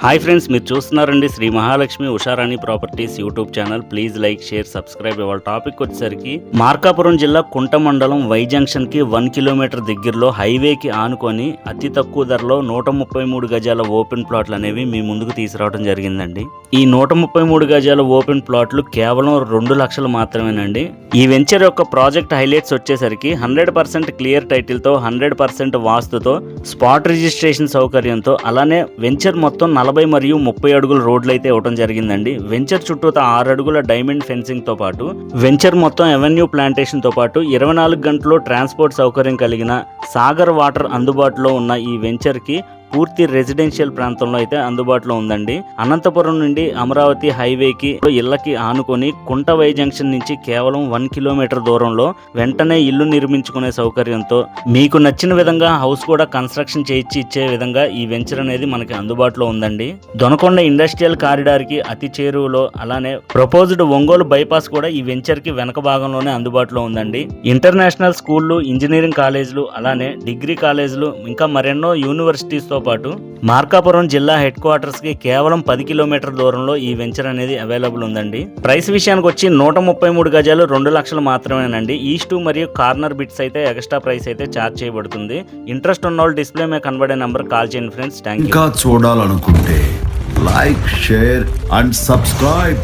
Hi friends, మీరు చూస్తున్నారండి Shri Mahalakshmi Usharani properties YouTube channel. Please like, share, subscribe. ఇవాళ టాపిక్ వచ్చేసరికి మార్కాపురం జిల్లా కుంట మండలం వై జంక్షన్ కి 1 కిలోమీటర్ దగ్గరలో హైవేకి ఆనుకొని అతి తక్కువ ధరలో 133 గజాల ఓపెన్ ప్లాట్లు అనేవి మీ ముందుకు తీసుకురావడం జరిగిందండి. ఈ 133 గజాల ఓపెన్ ప్లాట్లు కేవలం 2 లక్షలు మాత్రమేనండి. ఈ వెంచర్ యొక్క ప్రాజెక్ట్ హైలైట్స్ వచ్చేసరికి 100% క్లియర్ టైటిల్ తో, 100% వాస్తుతో, స్పాట్ రిజిస్ట్రేషన్ సౌకర్యంతో, అలానే వెంచర్ మొత్తం 40 మరియు 30 అడుగుల రోడ్లు అయితే ఇవ్వడం జరిగిందండి. వెంచర్ చుట్టూత 6 అడుగుల డైమండ్ ఫెన్సింగ్ తో పాటు, వెంచర్ మొత్తం ఎవెన్యూ ప్లాంటేషన్ తో పాటు 24 గంటలు ట్రాన్స్పోర్ట్ సౌకర్యం కలిగిన సాగర్ వాటర్ అందుబాటులో ఉన్న ఈ వెంచర్ కి పూర్తి రెసిడెన్షియల్ ప్రాంతంలో అయితే అందుబాటులో ఉందండి. అనంతపురం నుండి అమరావతి హైవేకి ఇళ్లకి ఆనుకొని కుంట వై జంక్షన్ నుంచి కేవలం 1 కిలోమీటర్ దూరంలో వెంటనే ఇల్లు నిర్మించుకునే సౌకర్యంతో మీకు నచ్చిన విధంగా హౌస్ కూడా కన్స్ట్రక్షన్ చేయించి ఇచ్చే విధంగా ఈ వెంచర్ అనేది మనకి అందుబాటులో ఉందండి. దొనకొండ ఇండస్ట్రియల్ కారిడార్ కి అతి చేరువలో, అలానే ప్రపోజ్డ్ ఒంగోలు బైపాస్ కూడా ఈ వెంచర్ కి వెనక భాగంలోనే అందుబాటులో ఉందండి. ఇంటర్నేషనల్ స్కూళ్ళు, ఇంజనీరింగ్ కాలేజీలు, అలానే డిగ్రీ కాలేజీలు, ఇంకా మరెన్నో యూనివర్సిటీస్ తో పాటు మార్కాపురం జిల్లా హెడ్ క్వార్టర్స్ కి కేవలం 10 కిలోమీటర్ దూరంలో ఈ వెంచర్ అనేది అవైలబుల్ ఉందండి. ప్రైస్ విషయానికి వచ్చి 133 గజాలు 2 లక్షలు మాత్రమేనండి. ఈస్ట్ మరియు కార్నర్ బిట్స్ అయితే ఎక్స్ట్రా ప్రైస్ అయితే ఛార్జ్ చేయబడుతుంది. ఇంట్రెస్ట్ ఉన్న వాళ్ళు డిస్ప్లే మీద కనబడే నంబర్ కాల్ చేయండి ఫ్రెండ్స్. Thank you. ఇంకా చూడాలనుకుంటే లైక్, షేర్ అండ్ సబ్స్క్రైబ్.